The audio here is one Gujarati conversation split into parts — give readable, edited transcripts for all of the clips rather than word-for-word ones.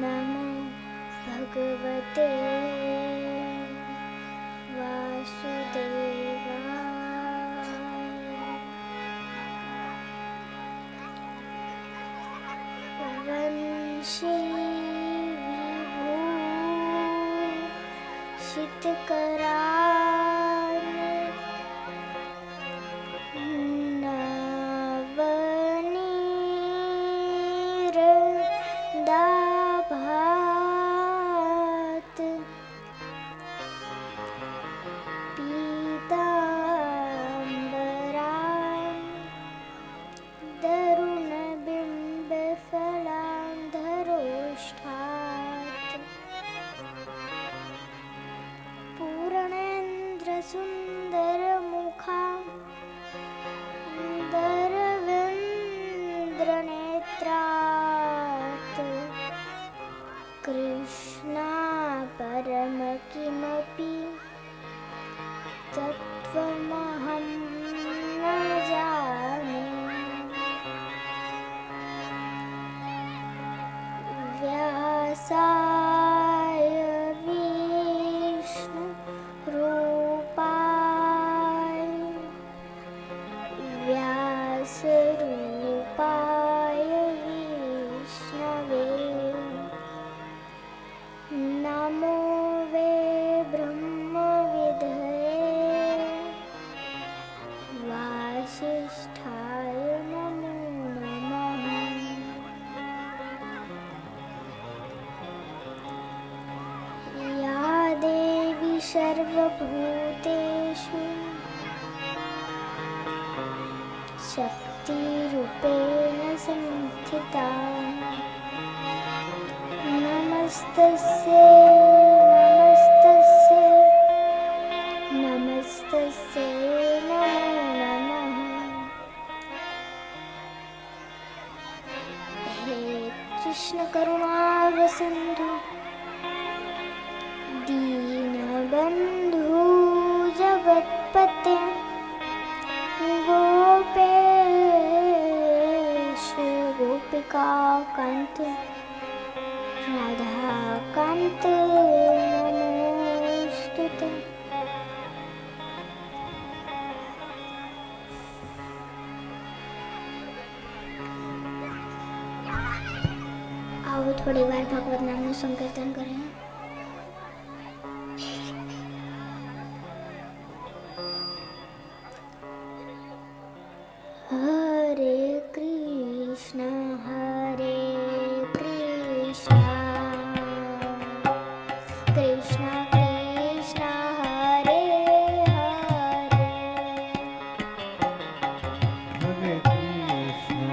नमो भगवते वासुदेवाय। वंशी विभूषितकरान् नवनीरदाभात् पीताम्बरान् दरुणबिम्बफलान्धरोष्ठात् पूर्णेन्द्रसुन्दरमुखान्दरविन्द्रनेत्रात् कृष्णापरं किमपि तत्त्वमहं न जाने। व्यासाय विष्णुरूपाय व्यासरूपाय विष्णवे नमो वे ब्रह्मविदये वासिष्ठाय नमो नमः। या देवी सर्वभूतेषु शक्तिरूपेण संस्थिता नमस्तस्यै नमस्तस्यै नमो नमः। हे कृष्ण करुणा सिंधु दीनबंधु जगत्पते गोपेश गोपिकाकान्त राधाकान्त नमोस्तुते। आओ थोड़ी बार भगवत नाम નું સંકીર્તન करें। हरे Krishna Krishna Krishna Hare Hare Hare Krishna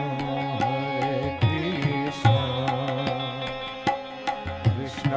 Krishna Krishna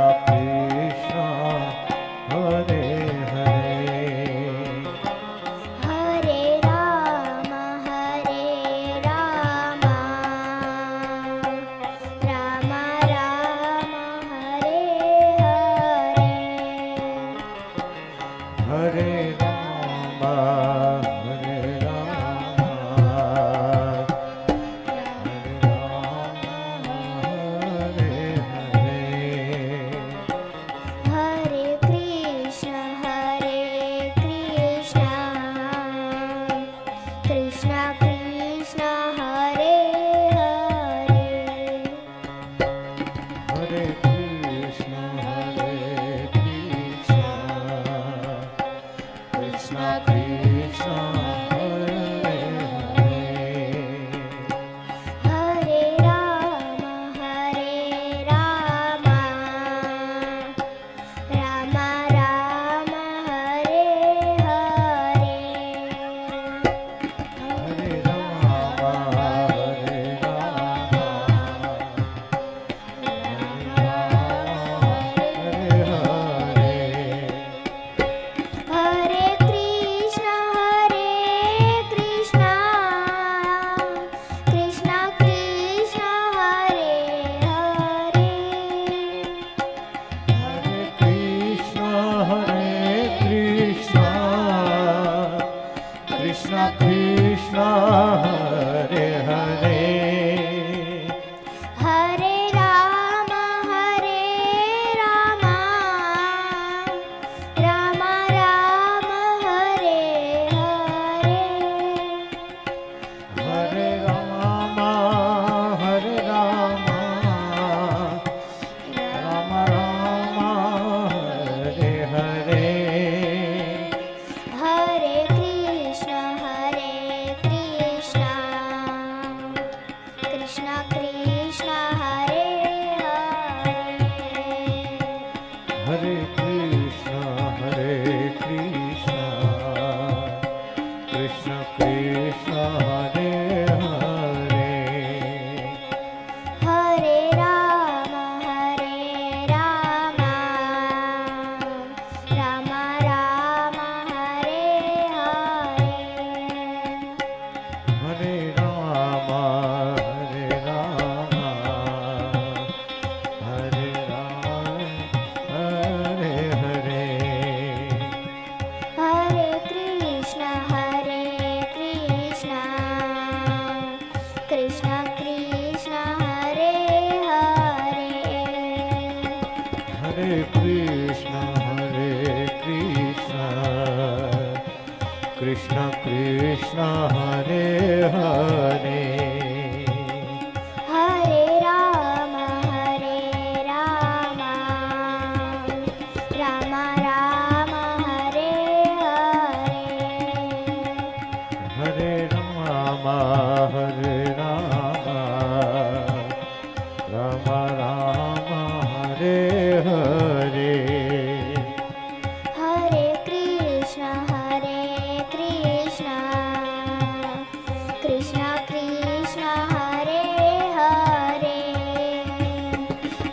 Krishna Krishna Krishna Hare Hare Hare Rama Rama Rama Hare Hare Hare Rama Rama Rama Hare Hare Hare Krishna Krishna Krishna Hare Hare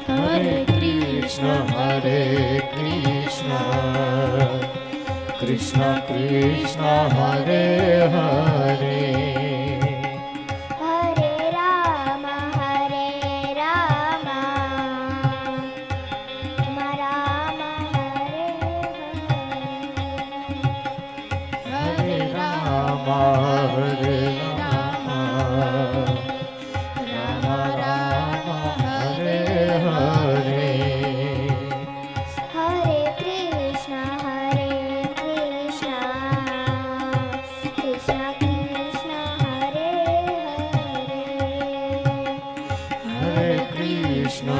Hare Krishna Krishna Krishna Hare Hare Hare Rama Rama Rama Hare Hare Rama Rama Rama Hare Hare Hare Krishna Krishna Krishna Hare Hare Hare Krishna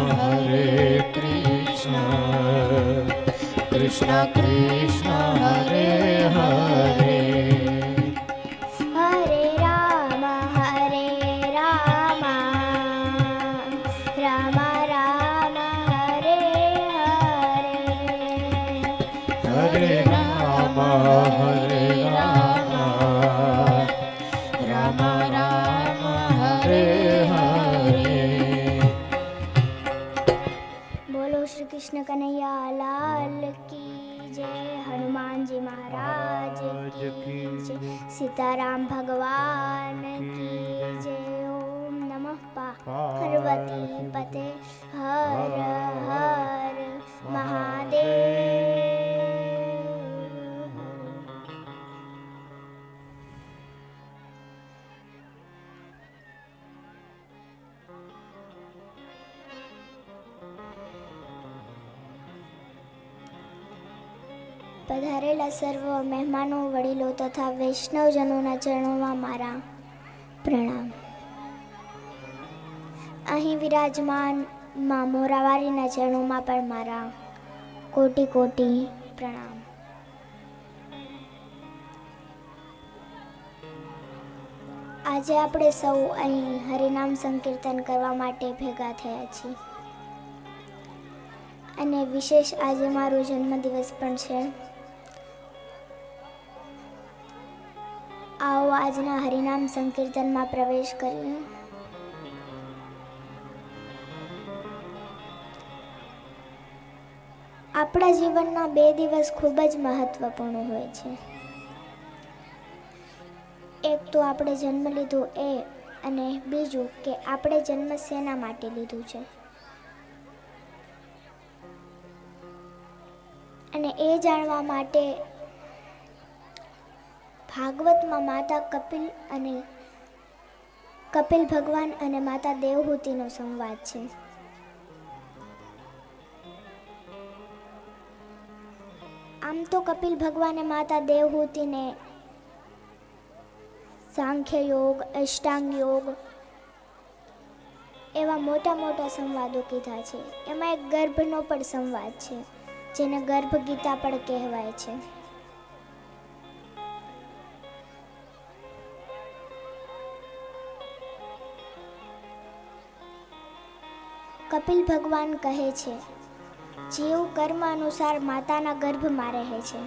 Krishna Krishna Hare Hare Hare Rama Rama Rama Hare Hare Hare Rama Rama Rama Hare Hare बोलो श्री कृष्ण कन्हैया लाल की जय, हनुमान जी महाराज की जय, सीताराम भगवान की जय। ओम नमः पार्वती पते हर हर महादेव। પધારેલા સર્વ મહેમાનો, વડીલો તથા વૈષ્ણવજનોના ચરણોમાં મારા પ્રણામ. અહીં વિરાજમાન મા મોરાવારીના ચરણોમાં પણ મારા કોટી કોટી પ્રણામ. આજે આપણે સૌ અહીં હરિનામ સંકીર્તન કરવા માટે ભેગા થયા છીએ અને વિશેષ આજે મારો જન્મદિવસ પણ છે. આવો આજના હરિનામ સંકીર્તનમાં પ્રવેશ કરીએ. આપણા જીવનના 2 દિવસ ખૂબ જ મહત્વપૂર્ણ હોય છે. એક તો આપણે જન્મ લીધો એ, અને બીજું કે આપણે જન્મ શેના માટે લીધું છે. અને એ જાણવા માટે ભાગવતમાં માતા કપિલ ભગવાન અને માતા દેવહૂતિનો સંવાદ છે. આમ તો કપિલ ભગવાને માતા દેવહૂતિને સાંખ્ય યોગ, અષ્ટાંગ યોગ એવા મોટા મોટા સંવાદો કીધા છે. એમાં એક ગર્ભનો પણ સંવાદ છે, જેને ગર્ભ ગીતા પણ કહેવાય છે. કપિલ ભગવાન કહે છે, જીવ કર્મ અનુસાર માતાના ગર્ભમાં રહે છે.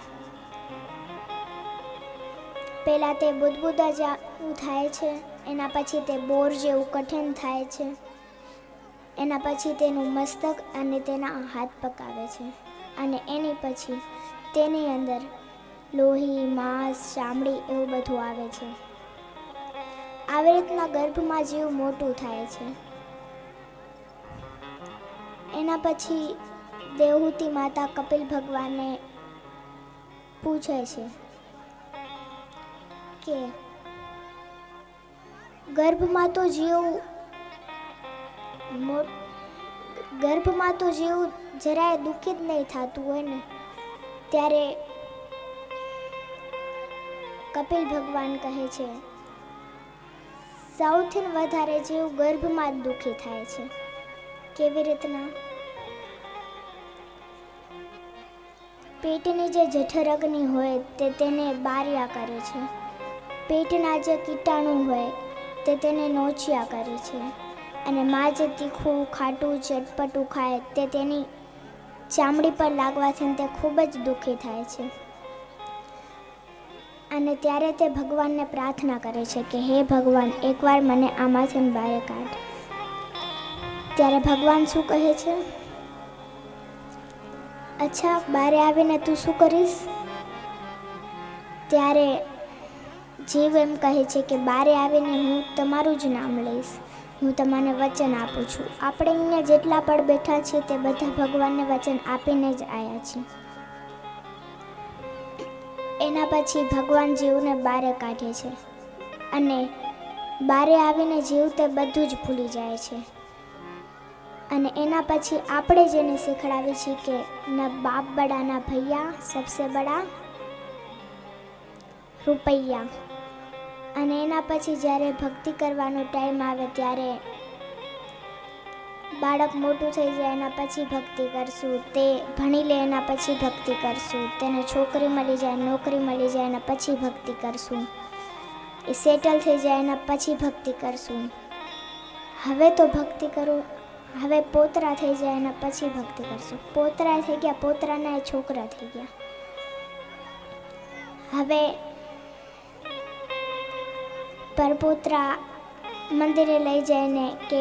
પહેલા તે બુદબુદા જેવું થાય છે, એના પછી તે બોર જેવું કઠિન થાય છે, એના પછી તેનું મસ્તક અને તેના હાથ પકાવે છે, અને એની પછી તેની અંદર લોહી, માંસ, ચામડી એવું બધું આવે છે. આવી રીતના ગર્ભમાં જીવ મોટું થાય છે. એના પછી દેવહૂતિ માતા કપિલ ભગવાનને પૂછે છે કે ગર્ભમાં તો જીવ જરાય દુઃખી જ નહીં થતું હોય ને ત્યારે કપિલ ભગવાન કહે છે સૌથી વધારે જીવ ગર્ભમાં જ દુઃખી થાય છે. કેવી રીતના? પેટની જે જઠરગ્નિ હોય તે તેને બાર્યા કરે છે. પેટના જે કીટાણુ હોય તે તેને નોચિયા કરે છે. અને માં જે તીખું ખાટું ચટપટું ખાય તે તેની ચામડી પર લાગવાથી તે ખૂબ જ દુઃખી થાય છે. અને ત્યારે તે ભગવાનને પ્રાર્થના કરે છે કે હે ભગવાન, એકવાર મને આમાંથી બહાર કાઢ. ત્યારે ભગવાન શું કહે છે? અચ્છા, બહાર આવીને તું શું કરીશ? ત્યારે જીવ એમ કહે છે કે બહાર આવીને હું તમારું જ નામ લઈશ, હું તમને વચન આપું છું. આપણે અહીંયા જેટલા પણ બેઠા છીએ તે બધા ભગવાનને વચન આપીને જ આવ્યા છીએ. એના પછી ભગવાન જીવને બારે કાઢે છે અને બારે આવીને જીવ તે બધું જ ભૂલી જાય છે. અને એના પછી આપણે જેને શીખડાવી છીએ કે ન બાપ બડા ના ભૈયા, સબસે બડા રૂપૈયા. અને એના પછી જ્યારે ભક્તિ કરવાનો ટાઈમ આવે ત્યારે બાળક મોટું થઈ જાય એના પછી ભક્તિ કરશું, તે ભણી લે એના પછી ભક્તિ કરશું, તેને છોકરી મળી જાય, નોકરી મળી જાય એના પછી ભક્તિ કરશું, એ સેટલ થઈ જાય એના પછી ભક્તિ કરશું. હવે તો ભક્તિ કરું, હવે પોતરા થઈ જાય એના પછી ભક્તિ કરશું. પોતરા થઈ ગયા, પોતરાના એ છોકરા થઈ ગયા. હવે પરપોતરા મંદિરે લઈ જઈને કે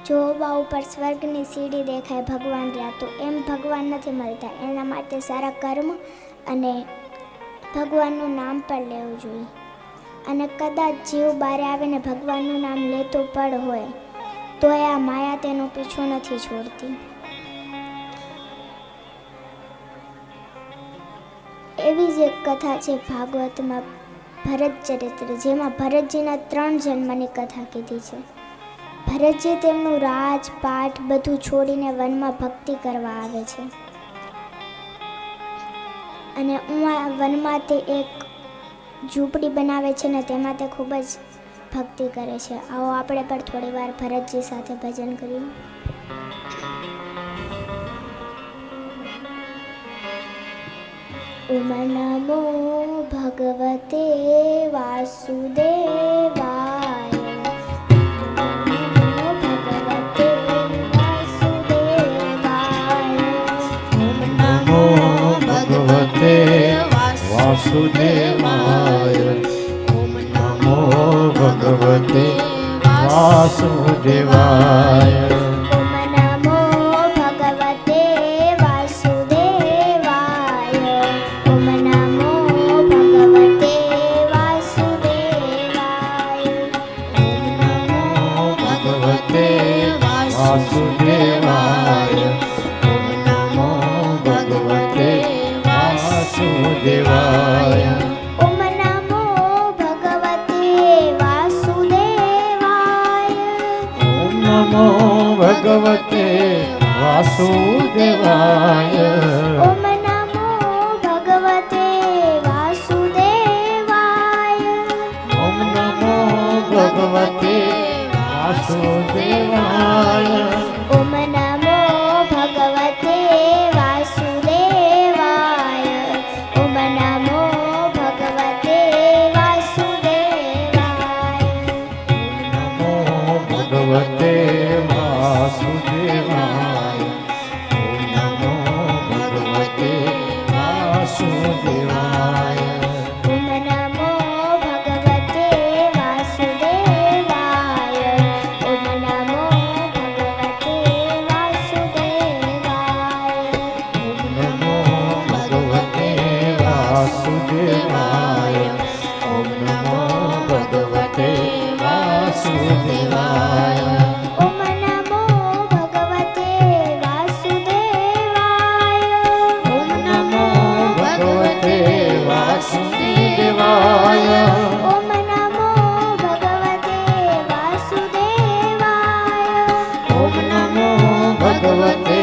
જો બા ઉપર સ્વર્ગની સીડી દેખાય ભગવાન રહ્યા, તો એમ ભગવાન નથી મળતા. એના માટે સારા કર્મ અને ભગવાનનું નામ પણ લેવું જોઈએ. અને કદાચ જીવ બહાર આવીને ભગવાનનું નામ લેતો પણ હોય તો આ માયા તેનો પીછો નથી છોડતી. એવી જ એક કથા છે ભાગવતમાં, ભરત ચરિત્ર, જેમાં ભરતજીના 3 જન્મની કથા કીધી છે. ભરતજી તેમનું રાજપાટ બધું છોડીને વનમાં ભક્તિ કરવા આવે છે. અને વનમાં તે એક ઝૂંપડી બનાવે છે ને તેમાં તે ખૂબ જ ભક્તિ કરે છે. આવો આપણે પણ થોડી વાર ભરતજી સાથે ભજન કરીએ. ઓમ નમો ભગવતે વાસુદેવાય. ભગવતે વાસુદેવાય. ઓમ નમો ભગવતે વાસુદેવાય. ઓમ નમો ભગવતે વાસુદેવાય. ઓમ નમો ભગવતે વાસુદેવાય. ઓમ નમો ભગવતે વાસુદેવાય. ઓમ નમો ભગવતે વાસુદેવાય. ઓમ નમો ભગવતે વાસુદેવાય. ઓમ નમો ભગવતે વાસુદેવાય. ઓમ નમો ભગવતે વાસુદેવાય. ઓમ નમો ભગવતે વાસુદેવાય. ઓમ નમો ભગવતે વાસુદેવાય. ઓમ નમો ભગવતે વાસુદેવાય. નમો ભગવતે વાસુદેવાય. ઓમ નમો ભગવતે વાસુદેવાય. ઓમ નમો ભગવતે વાસુદેવાય. ઓમ નમો ભગવતે વાસુદેવાય. ઓમ નમો ભગવતે વાસુદેવાય. ઓમ નમો ભગવતે વાસુદેવાય. ઓમ નમો ભગવતે વાસુદેવાય. ઓમ નમો ભગવતે વાસુદેવાય. ઓમ નમો ભગવતે વાસુદેવાય. ઓમ નમો ભગવતે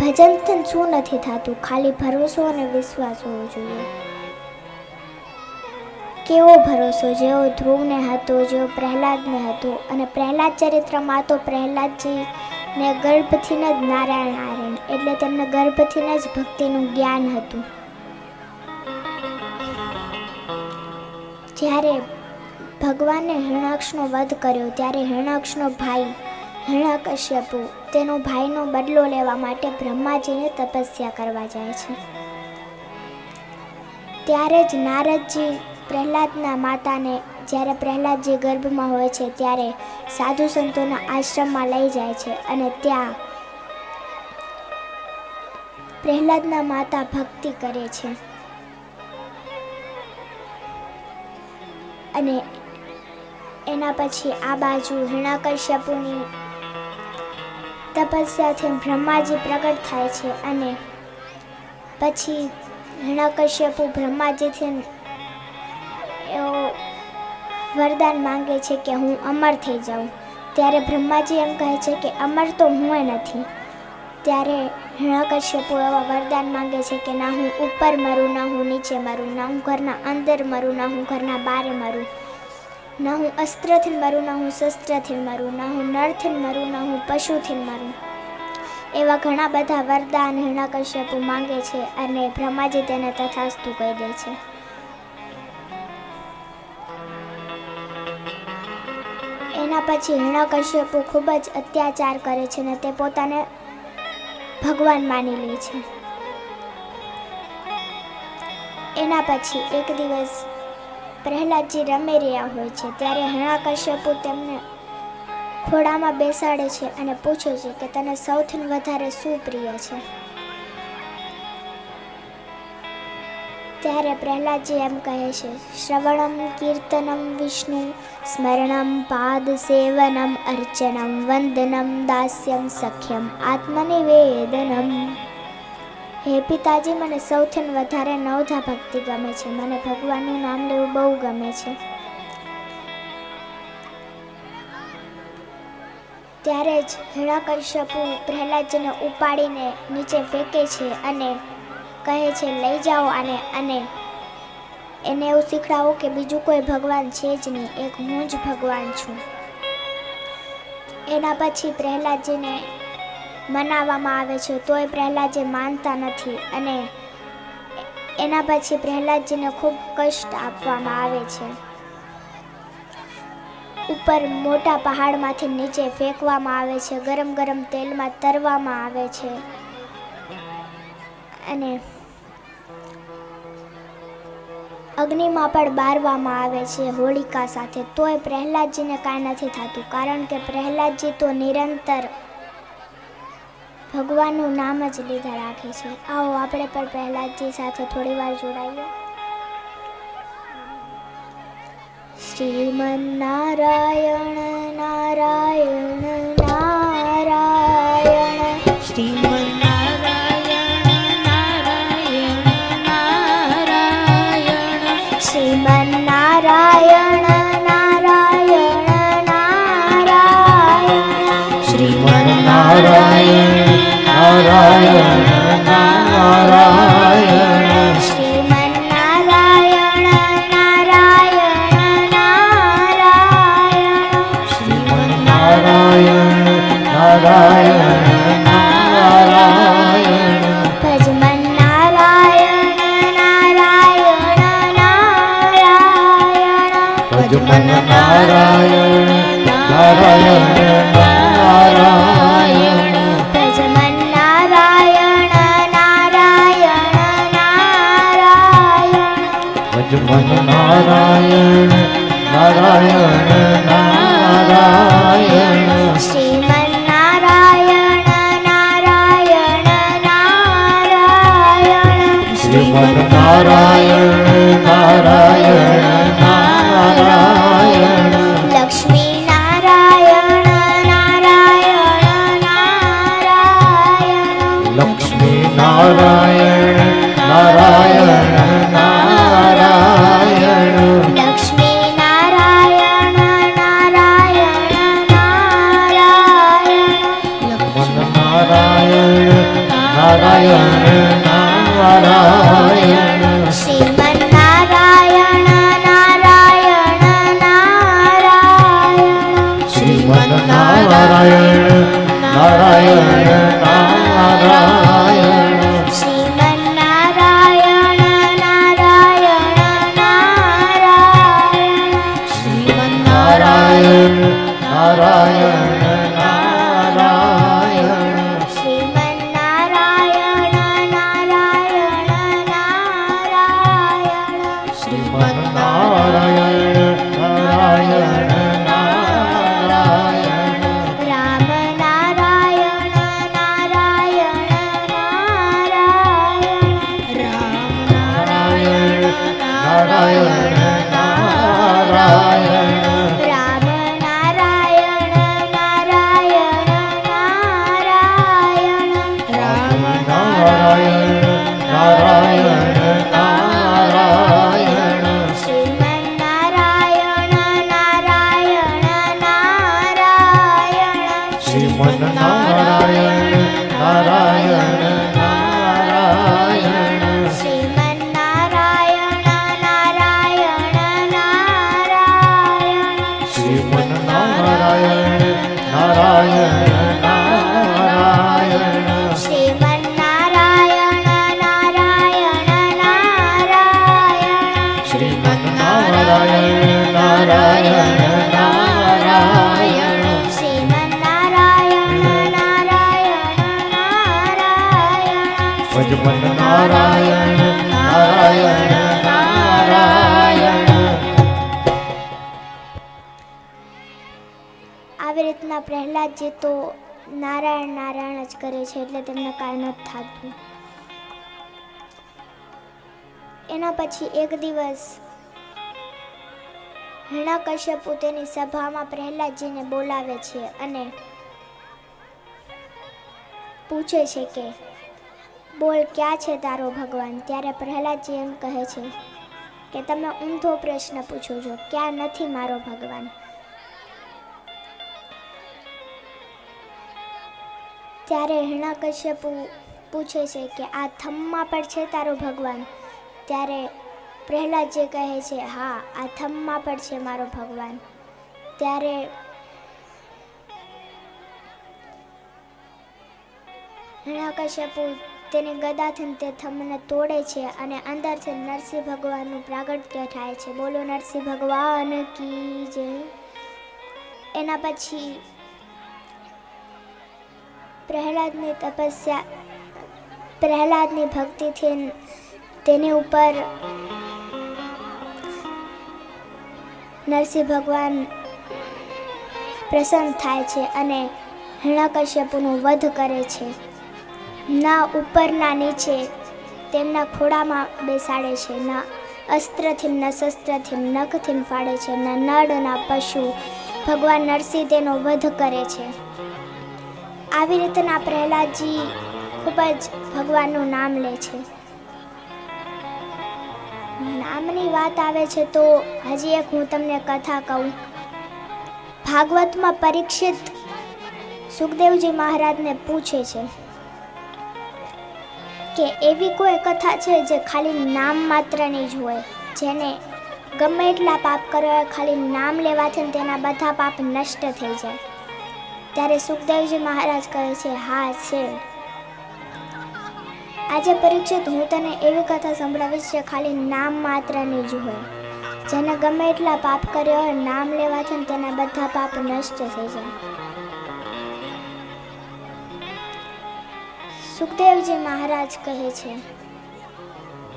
ભજનથી શું નથી થતું, ખાલી ભરોસો અને વિશ્વાસ હોવો જોઈએ. કેવો ભરોસો? જેવો ધ્રુવને હતો, જેવો પ્રહલાદને હતો. અને પ્રહલાદ ચરિત્રમાં તો પ્રહલાદજીને ગર્ભથી જ નારાયણ એટલે તેમને ગર્ભથી જ ભક્તિનું જ્ઞાન હતું. જ્યારે ભગવાને હિરણાક્ષનો વધ કર્યો ત્યારે હિરણાક્ષનો ભાઈ હિરણ્યકશ્યપુ તેનો ભાઈનો બદલો લેવા માટે બ્રહ્માજીને તપસ્યા કરવા જાય છે. ત્યારે જ નારદજી પ્રહલાદના માતાને જ્યારે પ્રહલાદજી ગર્ભમાં હોય છે ત્યારે સાધુ સંતોના આશ્રમમાં લઈ જાય છે અને ત્યાં પ્રહલાદના માતા ભક્તિ કરે છે. અને એના પછી આ બાજુ હિરણ્યકશ્યપુની તપસ્યાથી બ્રહ્માજી પ્રગટ થાય છે અને પછી હિરણ્યકશ્યપુ બ્રહ્માજીથી એવો વરદાન માંગે છે કે હું અમર થઈ જાઉં. ત્યારે બ્રહ્માજી એમ કહે છે કે અમર તો હું નથી. ત્યારે હિરણ્યકશ્યપુ એવા વરદાન માંગે છે કે ના હું ઉપર મરું, ના હું નીચે મરું, ના હું ઘરના અંદર મરું, ના હું ઘરના બારે મરું, ના હું અસ્ત્રથી મરું, ના હું શસ્ત્રથી મરું, ના હું નરથી મરું, ના હું પશુથી મરું. એવા ઘણા બધા વરદાન હિરણ્યકશ્યપુ માંગે છે અને બ્રહ્માજી તેને તથાસ્તુ કહી દે છે. એના પછી હિરણ્યકશ્યપુ ખૂબ જ અત્યાચાર કરે છે અને તે પોતાને ભગવાન માની લે છે. એના પછી એક દિવસ પ્રહલાદજી રમી રહ્યા હોય છે ત્યારે હિરણ્યકશ્યપુ તેમને ખોળામાં બેસાડે છે અને પૂછે છે કે તને સૌથી વધારે શું પ્રિય છે? ત્યારે પ્રહલાદજી એમ કહે છે શ્રવણમ કીર્તનમ વિષ્ણુ સ્મરણમ પાદ સેવનમ અર્ચનમ વંદનમ દાસ્યમ સખ્યમ આત્મનિવેદનમ. હે પિતાજી, મને સૌથી વધારે નવધા ભક્તિ ગમે છે. મને ભગવાનનું નામ લેવું બહુ ગમે છે. ત્યારે જ હિરણ્યકશ્યપુ પ્રહલાદજીને ઉપાડીને નીચે ફેંકે છે અને કહે છે લઈ જાઓ આને, અને એને એવું શીખડાવો કે બીજું કોઈ ભગવાન છે જ નહીં, એક હું જ ભગવાન છું. એના પછી પ્રહલાદજીને મનાવવામાં આવે છે તોય પ્રહલાદજી માનતા નથી અને એના પછી પ્રહલાદજીને ખૂબ કષ્ટ આપવામાં આવે છે. ઉપર મોટા પહાડમાંથી નીચે ફેંકવામાં આવે છે, ગરમ ગરમ તેલમાં તરવામાં આવે છે અને અગ્નિમાં પણ બારવામાં આવે છે હોલિકા સાથે. તોય પ્રહલાદજીને કાંઈ નથી થતું કારણ કે પ્રહલાદજી તો નિરંતર ભગવાનનું નામ જ લીધા રાખે છે. આવો આપણે પણ પ્રહલાદજી સાથે થોડી વાર જોડાઈએ. શ્રીમન્નારાયણ નારાયણ નારાયણ શ્રીમન્નારાયણ નારાયણ નારાયણ શ્રીમન્નારાયણ નારાયણ નારાયણ શ્રીમન્નારાયણ નારાયણ નારાયણ શ્રીમન્નારાયણ નારાયણ નારાયણ શ્રીમન્નારાયણ નારાયણ નારાયણ ભજમન્નારાયણ નારાયણ નારાયણ ભજમન્નારાયણ નારાયણ નારાયણ ભજમન્નારાયણ નારાયણ નારાયણ ભજમન્નારાયણ નારાયણ નારાયણ શ્રીમન્નારાયણ નારાયણ નારાયણ શ્રીમન્નારાયણ નારાયણ નારાયણ લક્ષ્મી નારાયણ નારાયણ નારાયણ લક્ષ્મી નારાયણ નારાયણ નારાયણ લક્ષ્મી નારાયણ નારાયણ નારાયણ લક્ષ્મણ નારાયણ નારાયણ નારાયણ શ્રીમન નારાયણ નારાયણ નારાયણ શ્રીમન નારાયણ નારાયણ નારાયણ શ્રીમન નારાયણ નારાયણ નારાયણ શ્રીમન નારાયણ નારાયણ નારાયણ શ્રીમન નારાયણ નારાયણ નારાયણ શ્રીમન નારાયણ નારાયણ નારાયણ રામ નારાયણ નારાયણ નારાયણ રામ નારાયણ નારાયણ નારાયણ રામ નારાયણ નારાયણ નારાયણ રામ નારાયણ નારાયણ નારાયણ શ્રીમન નારાયણ નારાયણ નારાયણ શ્રીમન નારાયણ નારાયણ નારાયણ શ્રીમન નારાયણ નારાયણ નારાયણ શ્રીમન નારાયણ નારાયણ નારાયણ શ્રીમન નારાયણ નારાયણ નારાયણ શ્રીમન નારાયણ નારાયણ નારાયણ શ્રીમન નારાયણ નારાયણ નારાયણ ભજમન નારાયણ નારાયણ નારાયણ આવી રીતના પ્રહલાદજી તો નારાયણ નારાયણ જ કરે છે, એટલે તેમને કાંઈ નથી થતું. એના પછી એક દિવસ હિરણ્યકશ્યપુ તેની સભામાં પ્રહલાદજીને બોલાવે છે અને પૂછે છે કે બોલ, ક્યાં છે તારો ભગવાન? ત્યારે પ્રહલાદજી એમ કહે છે કે તમે ઊંધો પ્રશ્ન પૂછો છો, ક્યાં નથી મારો ભગવાન? ત્યારે હિરણ્યકશ્યપુ પૂછે છે કે આ થમમાં પણ છે તારો ભગવાન? ત્યારે પ્રહલાદજી કહે છે હા, આ થમમાં પણ છે મારો ભગવાન. ત્યારે હિરણ્યકશ્યપુ તેની ગદાથી તે થમને તોડે છે અને અંદરથી નરસિંહ ભગવાનનું પ્રાગટ્ય થાય છે. બોલો નરસિંહ ભગવાન કી જય. એના પછી પ્રહલાદની તપસ્યા, પ્રહલાદની ભક્તિથી તેની ઉપર નરસિંહ ભગવાન પ્રસન્ન થાય છે અને હિરણ્યકશ્યપુનો વધ કરે છે. ના ઉપર ના નીચે તેમના ખોળામાં બેસાડે છે, ના અસ્ત્રથી ન શસ્ત્રથી નખથી ફાડે છે, ના નળ ના પશુ. ભગવાન નરસિંહ તેનો વધ કરે છે. આવી રીતના પ્રહલાદજી ખૂબ જ ભગવાનનું નામ લે છે. નામની વાત આવે છે તો હજી એક હું તમને કથા કહું. ભાગવતમાં પરીક્ષિત સુખદેવજી મહારાજને પૂછે છે કે એવી કોઈ કથા છે જે ખાલી નામ માત્રની જ હોય, જેને ગમે એટલા પાપ કરવા હોય, ખાલી નામ લેવાથી તેના બધા પાપ નષ્ટ થઈ જાય? ત્યારે સુખદેવજી મહારાજ કહે છે હા છે. આજે પરીક્ષિત, હું તને એવી કથા સંભળાવીશ જે ખાલી નામ માત્રની જ હોય, જેને ગમે એટલા પાપ કર્યા હોય, નામ લેવાથી તેના બધા પાપ નષ્ટ થઈ જાય. સુખદેવજી મહારાજ કહે છે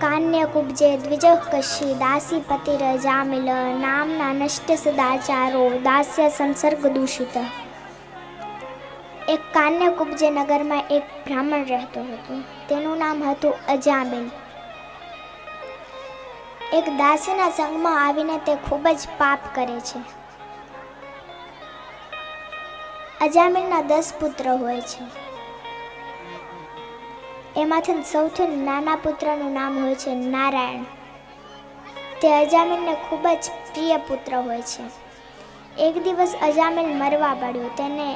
કાન્ય કુબજે દ્વિજ કશી દાસી પતિ રજામિલ નામના નષ્ટ સદાચારો દાસ્ય સંસર્ગ દૂષિત. એક કાન્ય કુબજે નગરમાં એક બ્રાહ્મણ રહેતો હતો. તેનું નામ હતું અજામિલ. એક દાસીના સંગમાં આવીને તે ખૂબ જ પાપ કરે છે. અજામિલના 10 પુત્ર હોય છે. એમાંથી સૌથી નાના પુત્રનું નામ હોય છે નારાયણ. તે અજામિલને ખૂબ જ પ્રિય પુત્ર હોય છે. એક દિવસ અજામિલ મરવા પડ્યો. તેને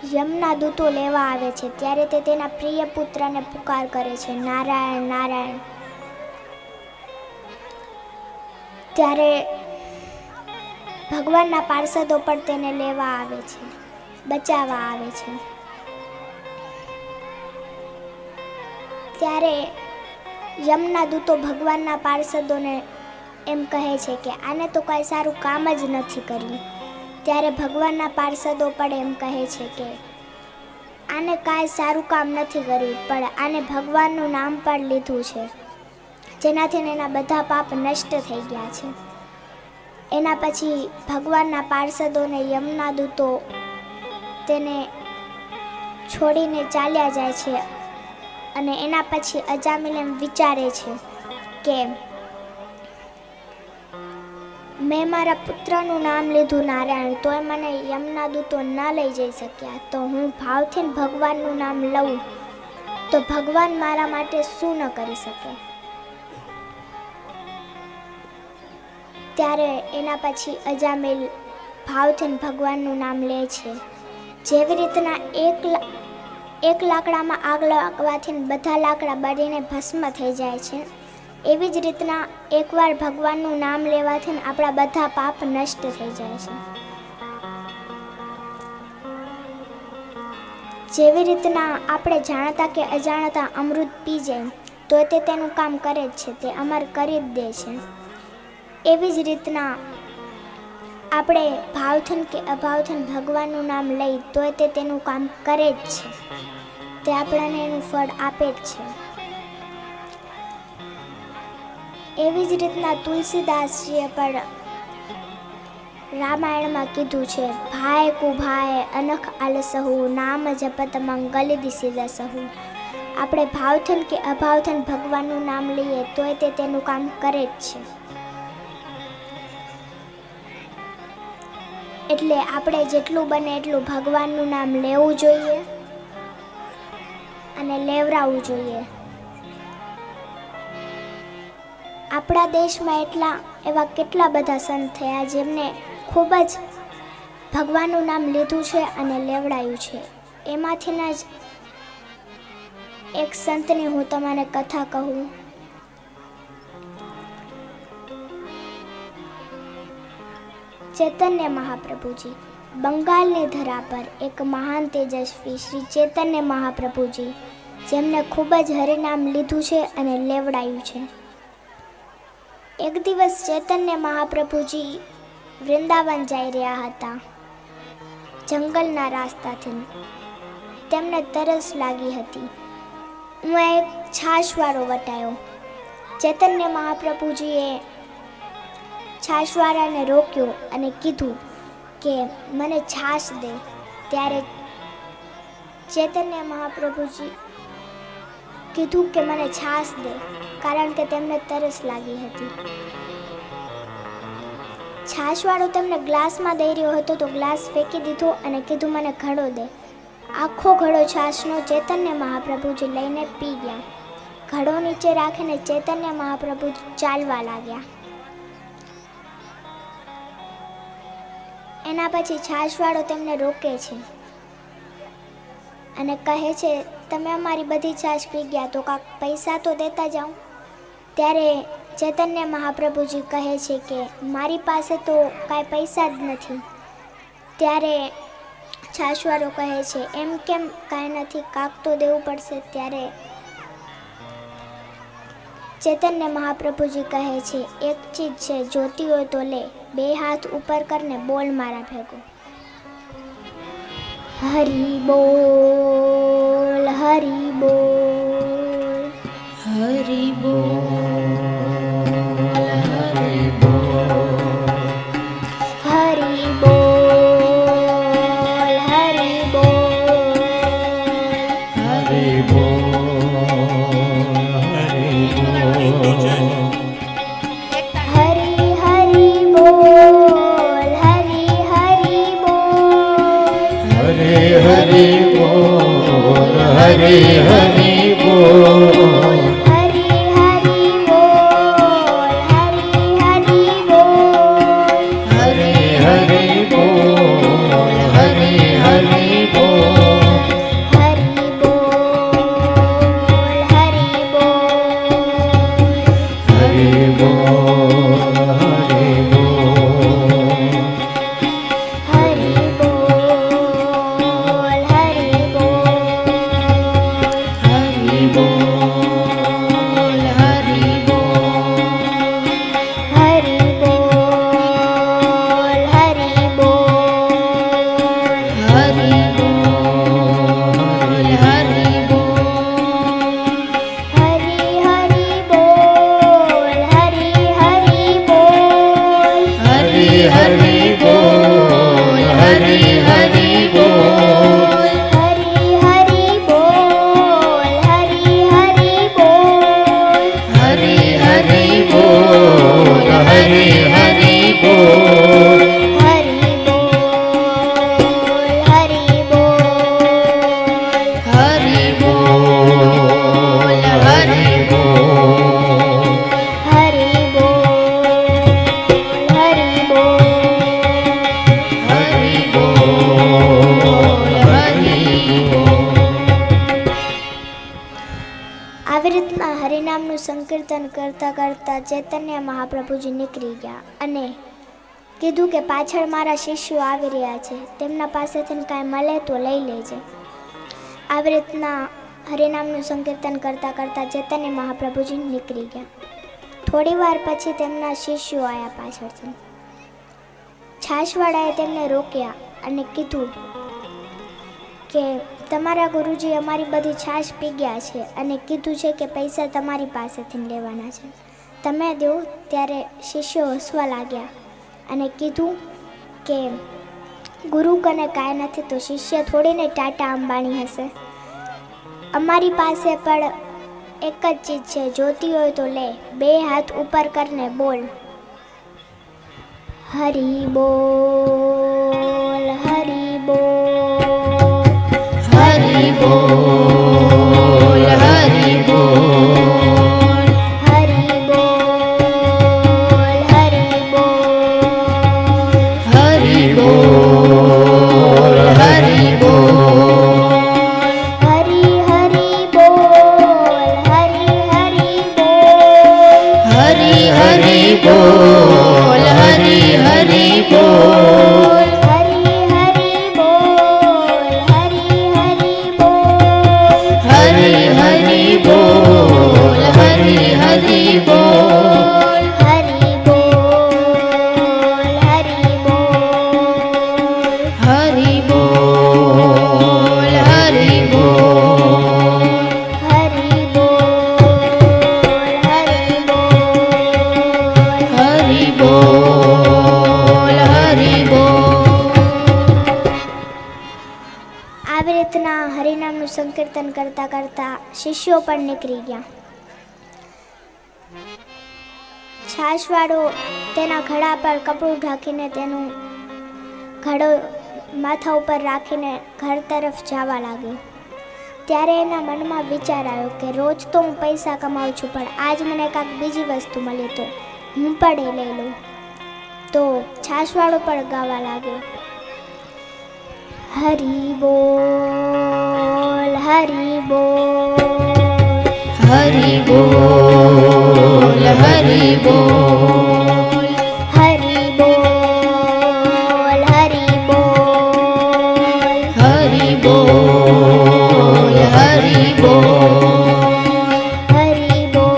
યમના દૂતો લેવા આવે છે ત્યારે તે તેના પ્રિય પુત્રને પુકાર કરે છે, નારાયણ નારાયણ. ત્યારે ભગવાનના પાર્ષદો પણ તેને લેવા આવે છે, બચાવવા આવે છે. ત્યારે યમના દૂતો ભગવાનના પાર્ષદોને એમ કહે છે કે આને તો કાંઈ સારું કામ જ નથી કર્યું. ત્યારે ભગવાનના પાર્ષદો પણ એમ કહે છે કે આને કાંઈ સારું કામ નથી કર્યું, પણ આને ભગવાનનું નામ પણ લીધું છે, જેનાથી એના બધા પાપ નષ્ટ થઈ ગયા છે. એના પછી ભગવાનના પાર્ષદોને યમના દૂતો તેને છોડીને ચાલ્યા જાય છે. અને એના પછી અજામિલ એમ વિચારે છે કે મેં મારા પુત્રનું નામ લીધું નારાયણ, તોય મને યમના દૂતો ન લઈ જઈ શક્યા, તો હું ભાવથી ભગવાનનું નામ લઉં તો ભગવાન મારા માટે શું ન કરી શકે. ત્યારે એના પછી અજામિલ ભાવથી ભગવાનનું નામ લે છે. જેવી રીતના એક લાકડામાં આગ લાગવાથી બધા લાકડા બળીને ભસ્મ થઈ જાય છે, એવી જ રીતના એકવાર ભગવાનનું નામ લેવાથી આપણા બધા પાપ નષ્ટ થઈ જાય છે. જેવી રીતના આપણે જાણતા કે અજાણતા અમૃત પી જાય તો તે તેનું કામ કરે જ છે, તે અમર કરી જ દે છે. એવી જ રીતના આપણે ભાવથી કે અભાવથી ભગવાનનું નામ લઈ તોય તે તેનું કામ કરે જ છે, તે આપણને એનું ફળ આપે જ છે. એવી જ રીતના તુલસીદાસજીએ પણ રામાયણમાં કીધું છે, ભાય કુભાય અનખ આલસહુ નામ જપત મંગલ દિશી દસહુ. આપણે ભાવથી કે અભાવથી ભગવાનનું નામ લઈએ તોય તે તેનું કામ કરે જ છે. એટલે આપણે જેટલું બને એટલું ભગવાનનું નામ લેવું જોઈએ અને લેવરાવવું જોઈએ. આપણા દેશમાં એવા કેટલા બધા સંત થયા જેમને ખૂબ જ ભગવાનનું નામ લીધું છે અને લેવડાયું છે. એમાંથીના જ એક સંતની હું તમને કથા કહું. ચૈતન્ય મહાપ્રભુજી. બંગાળની ધરા પર એક મહાન તેજસ્વી શ્રી ચૈતન્ય મહાપ્રભુજી, જેમને ખૂબ જ હરિનામ લીધું છે અને લેવડાયું છે. એક દિવસ ચૈતન્ય મહાપ્રભુજી વૃંદાવન જઈ રહ્યા હતા. જંગલના રાસ્તાથી તેમને તરસ લાગી હતી. હું એક છાશવાળો વટાયો. ચૈતન્ય મહાપ્રભુજીએ છાશવાળાને રોક્યો અને કીધું કે મને છાશ દે. ત્યારે ચૈતન્ય મહાપ્રભુજી કીધું કે મને છાશ દે, કારણ કે તેમને તરસ લાગી હતી. છાશવાળો તેમને ગ્લાસમાં દઈ રહ્યો હતો તો ગ્લાસ ફેંકી દીધો અને કીધું મને ઘડો દે. આખો ઘડો છાશનો ચૈતન્ય મહાપ્રભુજી લઈને પી ગયા. ઘડો નીચે રાખીને ચૈતન્ય મહાપ્રભુ ચાલવા લાગ્યા. એના પછી છાશવાળો તેમને રોકે છે અને કહે છે, તમે અમારી બધી છાશ પી ગયા તો કાંક પૈસા તો દેતા જાઓ. ત્યારે ચૈતન્ય મહાપ્રભુજી કહે છે કે મારી પાસે તો કાંઈ પૈસા જ નથી. ત્યારે છાશવાળો કહે છે, એમ કેમ કાંઈ નથી, કાંક તો દેવું પડશે. ત્યારે ચૈતન્ય મહાપ્રભુજી કહે છે, એક ચીજ છે, જોતી હોય તો લે. બે હાથ ઉપર કરને બોલ મારા ભેગો. હરી બોલ હરી બોલ હરી બોલ હરી બોલ હરી બોલ હરી બોલ હરી બોલ હરી બોલ હરી હરી બોલ હરી હરી બોલ હરી હરી બોલ હરી હરી બોલ હરી હરી બોલ હરી હરી બોલ હરી હરી બોલ હરી હરી બોલ રસ્તામાં હરિનામનું સંકીર્તન કરતા કરતા ચૈતન્ય મહાપ્રભુજી નીકળી ગયા અને કીધું કે પાછળ મારા શિષ્યો આવી રહ્યા છે, તેમના પાસેથી કાંઈ મળે તો લઈ લેજે. આવી રીતના હરિનામનું સંકીર્તન કરતા કરતા ચૈતન્ય મહાપ્રભુજી નીકળી ગયા. થોડી વાર પછી તેમના શિષ્યો આવ્યા પાછળથી. છાશવાળાએ તેમને રોક્યા અને કીધું કે તમારા ગુરુજી અમારી બધી છાશ પી ગયા છે અને કીધું છે કે પૈસા તમારી પાસેથી લેવાના છે, તમે દો. ત્યારે શિષ્યો હસવા લાગ્યા અને કીધું કે ગુરુ કને કાંઈ નથી તો શિષ્ય થોડીને ટાટા અંબાણી હશે. અમારી પાસે પણ એક જ ચીજ છે, જોતી હોય તો લે. બે હાથ ઉપર કરને બોલ હરી બોલ, હરી બોલ, હરી બોલ, હરી બોલ, હરી બોલ, હરી બોલ, હરી બોલ, હરી બોલ, હરી હરી બોલ, હરી હરી બોલ, હરી હરી બોલ, હરી હરી બોલ, હરી હરી બોલ, હરી હરી બોલ, હરી હરી બોલ, હરી હરી બોલ, હરી બોલ, હરી બોલ, હરી બોલ, હરી બોલ, હરી બોલ, હરી બોલ, હરી બોલ, હરી બોલ. આવી રીતના હરિનામનું સંકીર્તન કરતા કરતા શિષ્યો પણ નીકળી ગયા. છાશવાળો તેના ઘડા પર કપડું ઢાંકીને તેનું ઘડો માથા ઉપર રાખીને ઘર તરફ જવા લાગ્યો. ત્યારે એના મનમાં વિચાર આવ્યો કે રોજ તો હું પૈસા કમાઉં છું, પણ આજ મને કાંઈક બીજી વસ્તુ મળી તો હું પણ એ લઈ લઉં. તો છાશવાળો પણ ગાવા લાગ્યો હરી બોલ, હરી બોલ, હરી બોલ, હરી બોલ, હરી બોલ, હરી બોલ, હરી બોલ, હરી બોલ, હરી બોલ,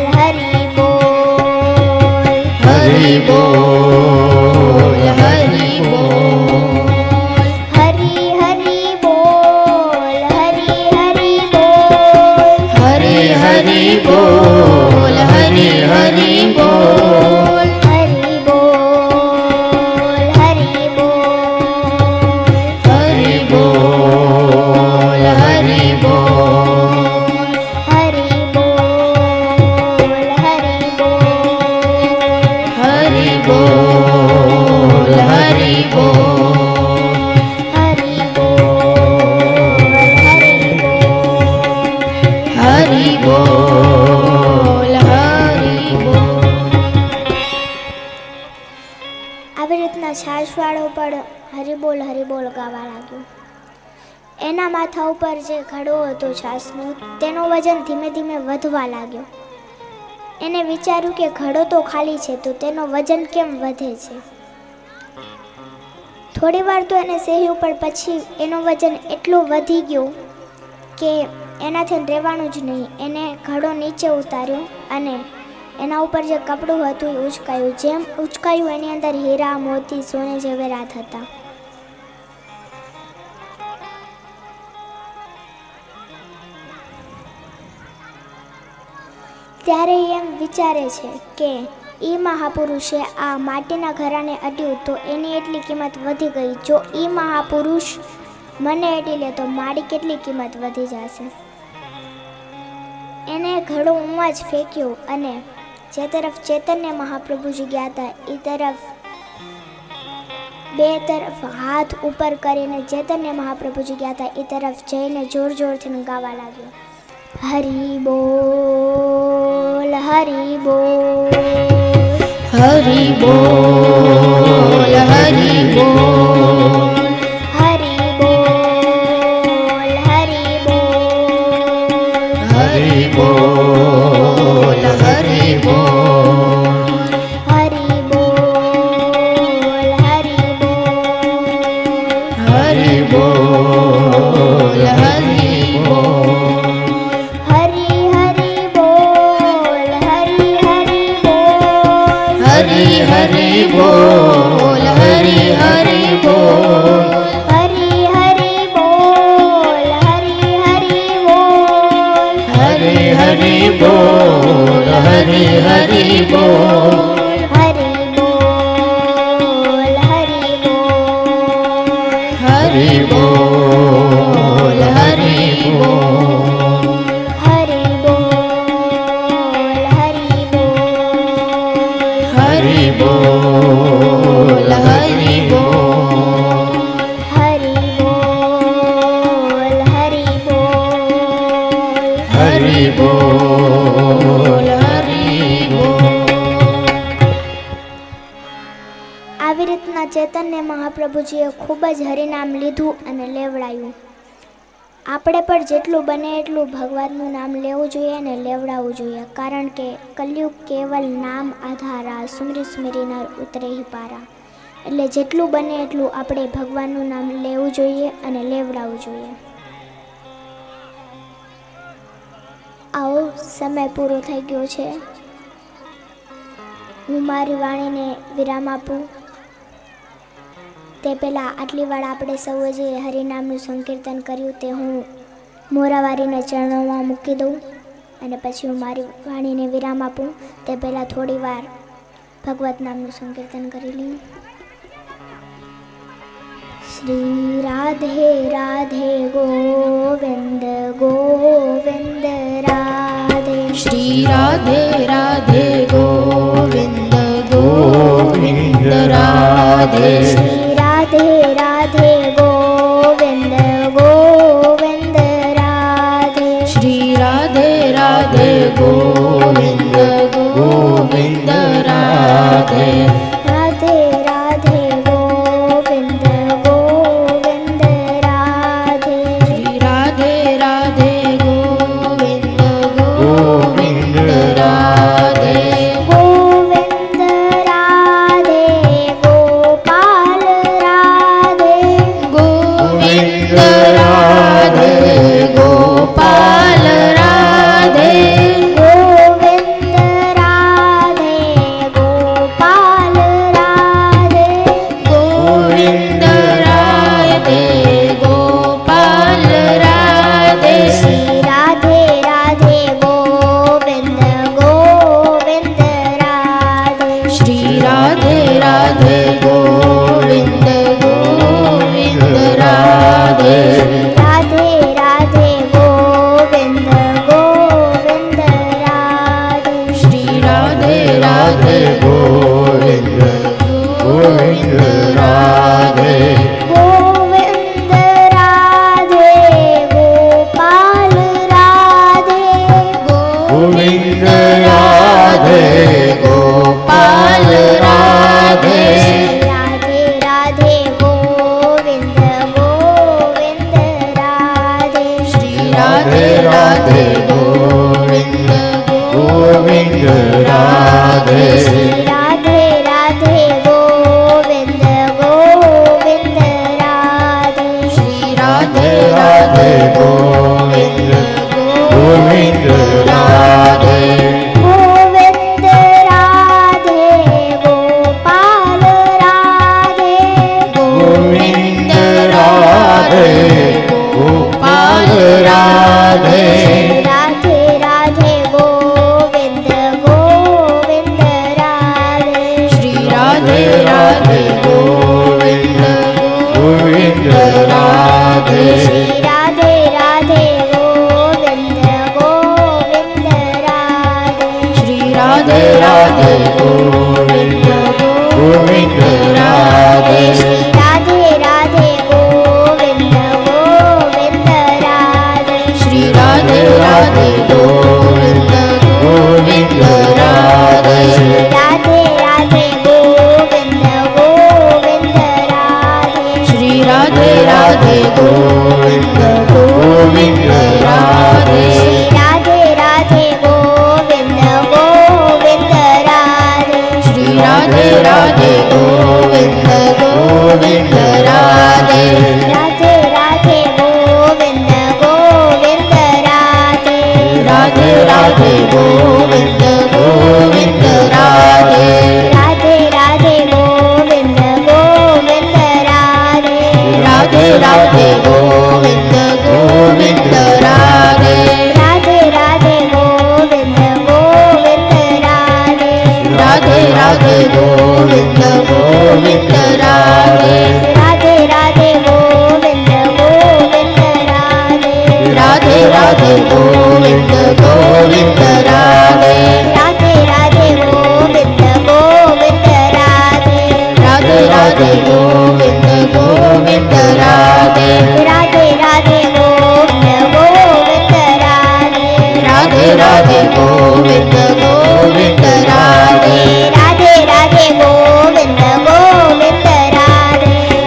હરી બોલ, હરી બોલ, હરી બોલ, હરી હરી બોલ, હરી હરી બોલ, હરી હરી બોલ, હરી હરી બોલ, હરી બોલ, હરી બોલ, હરી બોલ, હરી બોલ, હરી બોલ, હરી બોલ, હરી બોલ, હરી બોલ, હરી બોલ, હરી બોલ, હરી બોલ, હરી બોલ. આવી રીતના છાશવાળો પણ હરિબોલ હરિબોલ ગાવા લાગ્યો. એના માથા ઉપર જે ઘડો હતો છાશનો તેનો વજન ધીમે ધીમે વધવા લાગ્યો. એને વિચાર્યું કે ઘડો તો ખાલી છે તો તેનો વજન કેમ વધે છે. થોડી વાર તો એને સહ્યું, પણ પછી એનો વજન એટલો વધી ગયો કે એનાથી રહેવાનું જ નહીં. એને ઘડો નીચે ઉતાર્યો અને એના ઉપર જે કપડું હતું એ ઉચકાયું. જેમ ઉચકાયું એની અંદર હીરા, મોતી, સોને ઝવેરાત હતા. ત્યારે એમ વિચારે છે કે એ મહાપુરુષે આ માટીના ઘરાને અડ્યું તો એની એટલી કિંમત વધી ગઈ. જો એ મહાપુરુષ મને અડી લે તો મારી કેટલી કિંમત વધી જશે. એને ઘડો ઊંવા જ ફેંક્યો અને જે તરફ ચૈતન્ય મહાપ્રભુજી ગયા હતા એ તરફ બે તરફ હાથ ઉપર કરીને ચૈતન્ય મહાપ્રભુજી ગયા હતા એ તરફ જઈને જોર જોરથી ગાવા લાગ્યો હરી બોલ, હરી બોલ, હરી બોલ, હરી બોલ, હરી બોલ, હરી બોલ, હરી મહાપ્રભુજીએ ખૂબ જ હરિનામ લીધું અને લેવડાયું. આપણે પણ જેટલું બને એટલું ભગવાનનું નામ લેવું જોઈએ અને લેવડાવવું જોઈએ, કારણ કે કલયુગ કેવલ નામ આધારા, સુમરી સુમરી નર ઉતરે હી પારા. એટલે જેટલું બને એટલું આપણે ભગવાનનું નામ લેવું જોઈએ અને લેવડાવવું જોઈએ. આવો સમય પૂરો થઈ ગયો છે. હું મારી વાણીને વિરામ આપું તે પહેલાં આટલી વાર આપણે સૌએ જે હરિનામનું સંકીર્તન કર્યું તે હું મોરાવારીના ચરણોમાં મૂકી દઉં અને પછી હું મારી વાણીને વિરામ આપું તે પહેલાં થોડી વાર ભગવત નામનું સંકીર્તન કરી લઉં. શ્રી રાધે રાધે ગોવિંદ ગોવિંદ રાધે. શ્રી રાધે રાધે ગોવિંદ ગોવિંદ રાધે. શ્રી રાધે રાધે ગોવિંદ ગોવિંદ રાધે. શ્રી રાધે રાધે ગોવિંદ ગોવિંદ રાધે. રાધે રાધે ગોવિંદ ગોવિંદ રાધે. શ્રી રાધે રાધે ગોવિંદ ગોવિંદ રાધે. ગોવિંદ રાધે ગોપાલ રાધે. ગોવિંદ રાધે ગોપાલ રાધે. ગોવિંદ રાધે ગોપાલ રાધે. ગોવિંદ રાધે ગોપાલ રાધે. શ્રી રાધે રાધે ગોવિંદ ગોવિંદ રાધે. શ્રી રાધે રાધે ગોવિંદ ગોવિંદ રાધે. રાધે રાધે ગોવિંદ ગોવિંદ રાધે. શ્રી રાધે રાધે ગોવિંદ ગોવિંદ રાધે. ગોવિંદ રાધે ગોપાલ રાધે. ગોવિંદ રાધે ગોપાલ રાધે. રાધે રાધે ગોવિંદ ગોવિંદ રાધે. શ્રી રાધે રાધે ગોવિંદ ગોવિંદ રાધે. શ્રી રાધે રાધે ગોવિંદ ગોવિંદ રાધે. શ્રી રાધે રાધે ગોવિંદ ગોવિંદ રાધે. ગોવિંદ રાધે ગોપાલ રાધે. ગોવિંદ રાધે ગોપાલ રાધે. રાધે રાધે ગોવિંદ ગોવિંદ રાધે. શ્રી રાધે રાધે ગોવિંદ ગોવિંદ રાધે. શ્રી રાધે રાધે ગોવિંદ ગોવિંદ રાધે. શ્રી રાધે રાધે ગોવિંદ ગોવિંદ રાધે. શ્રી રાધે રાધે ગોવિંદ ગોવિંદ રાધે. શ્રી રાધે રાધે ગોવિંદ ગોવિંદ રાધે. શ્રી રાધે રાધે ગોવિંદ ગોવિંદ રાધે. શ્રી રાધે રાધે ગોવિંદ ગોવિંદ રાધે. શ્રી રાધે રાધે ગોવિંદ ગોવિંદ રાધે. શ્રી રાધે રાધે ગોવિંદ ગોવિંદ રાધે. રાધે રાધે ગોવિંદ ગોવિંદ રાધે. રાધે રાધે ગોવિંદ ગોવિંદ રાધે. રાધે રાધે ગોવિંદ ગોવિંદ રાધે. રાધે રાધે ગોવિંદ ગોવિંદ રાધે. રાધે રાધે ગોવિંદ ગોવિંદ રાધે. રાધે રાધે ગોવિંદ ગોવિંદ રાધે. રાધે રાધે ગોવિંદ ગોવિંદ રાધે. રાધે રાધે ગોવિંદ ગોવિંદ રાધે. રાધે રાધે ગોવિંદ ગોવિંદ રાધે. રાધે રાધે ગોવિંદ ગોવિંદ રાધે. રાધે રાધે ગોવિંદ ગોવિંદ રાધે. રાધે રાધે ગોવિંદ ગોવિંદ રાધે. રાધે રાધે ગોવિંદ ગોવિંદ રાધે.